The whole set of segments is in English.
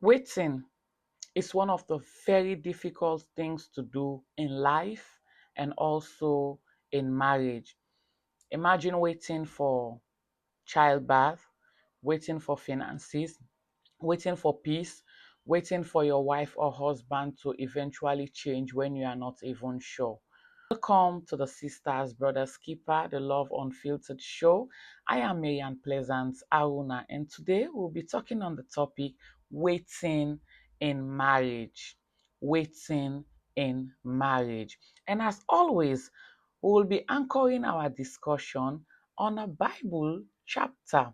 Waiting is one of the very difficult things to do in life and also in marriage. Imagine waiting for childbirth, waiting for finances, waiting for peace, waiting for your wife or husband to eventually change when you are not even sure. Welcome to the Sisters Brothers Keeper, the Love Unfiltered show. I am Marian Pleasant Aruna, and today we'll be talking on the topic waiting in marriage. Waiting in marriage. And as always, we will be anchoring our discussion on a Bible chapter.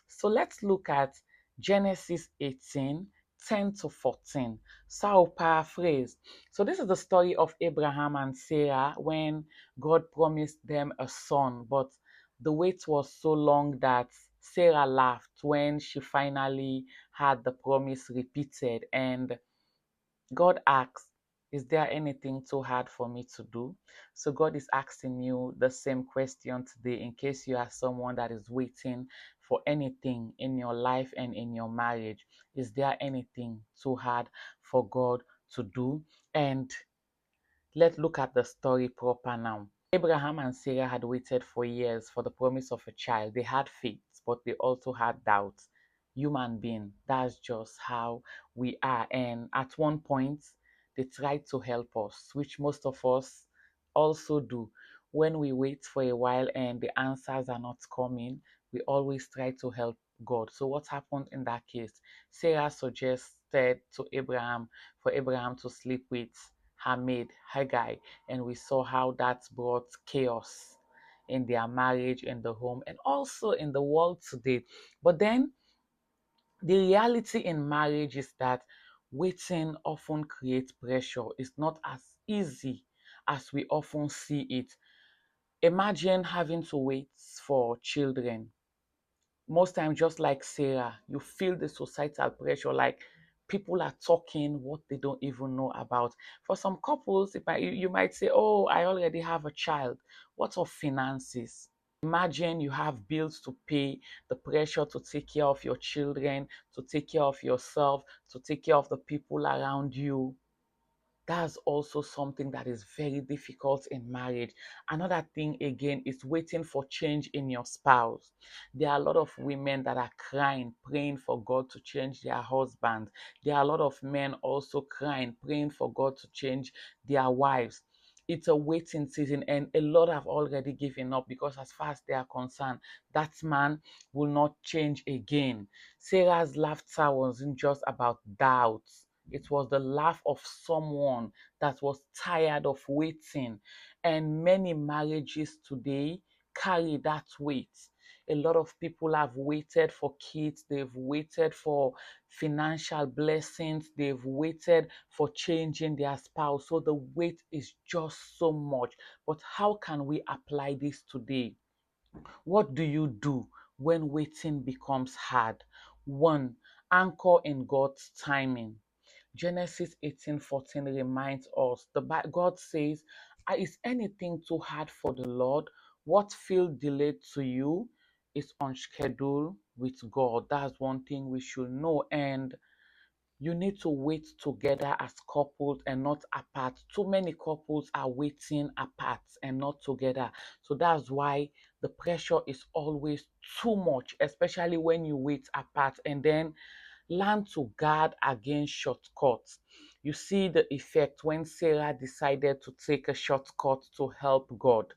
So let's look at Genesis 18:10 to 14. So I'll paraphrase. So this is the story of Abraham and Sarah when God promised them a son, but the wait was so long that Sarah laughed when she finally had the promise repeated, and God asks, is there anything too hard for me to do? So God is asking you the same question today in case you are someone that is waiting for anything in your life and in your marriage. Is there anything too hard for God to do? And let's look at the story proper now. Abraham and Sarah had waited for years for the promise of a child. They had faith, but they also had doubts. Human being, that's just how we are. And at one point, they tried to help us, which most of us also do. When we wait for a while and the answers are not coming, we always try to help God. So what happened in that case? Sarah suggested to Abraham for Abraham to sleep with her maid Haggai, and we saw how that brought chaos in their marriage, in the home, and also in the world today. But then the reality in marriage is that waiting often creates pressure. It's not as easy as we often see it. Imagine having to wait for children. Most times, just like Sarah, you feel the societal pressure, like people are talking what they don't even know about. For some couples, you might say, oh, I already have a child. What of finances? Imagine you have bills to pay, the pressure to take care of your children, to take care of yourself, to take care of the people around you. That's also something that is very difficult in marriage. Another thing again is waiting for change in your spouse. There are a lot of women that are crying, praying for God to change their husband. There are a lot of men also crying, praying for God to change their wives. It's a waiting season, and a lot have already given up because, as far as they are concerned, that man will not change again. Sarah's laughter wasn't just about doubt, it was the laugh of someone that was tired of waiting. And many marriages today carry that weight. A lot of people have waited for kids, they've waited for financial blessings, they've waited for changing their spouse. So the weight is just so much. But how can we apply this today? What do you do when waiting becomes hard? One, anchor in God's timing. Genesis 18:14 reminds us, God says, is anything too hard for the Lord? What feels delayed to you is on schedule with God. That's one thing we should know. And you need to wait together as couples and not apart. Too many couples are waiting apart and not together. So that's why the pressure is always too much, especially when you wait apart. And then learn to guard against shortcuts. You see the effect when Sarah decided to take a shortcut to help God.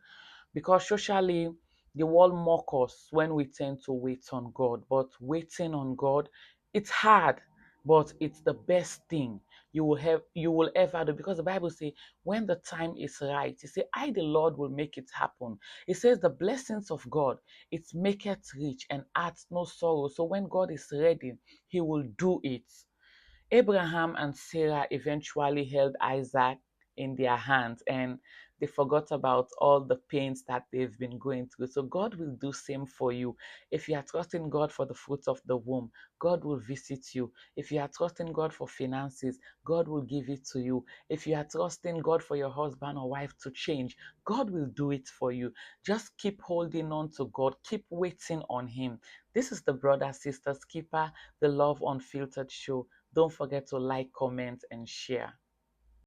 Because socially, the world mock us when we tend to wait on God. But waiting on God, it's hard, but it's the best thing you will ever do. Because the Bible says, when the time is right, it says, I the Lord will make it happen. It says the blessings of God, it maketh rich and adds no sorrow. So when God is ready, He will do it. Abraham and Sarah eventually held Isaac in their hands, and they forgot about all the pains that they've been going through. So God will do same for you. If you are trusting God for the fruit of the womb, God will visit you. If you are trusting God for finances, God will give it to you. If you are trusting God for your husband or wife to change, God will do it for you. Just keep holding on to God. Keep waiting on Him. This is the Brother Sisters Keeper, the Love Unfiltered show. Don't forget to like, comment, and share.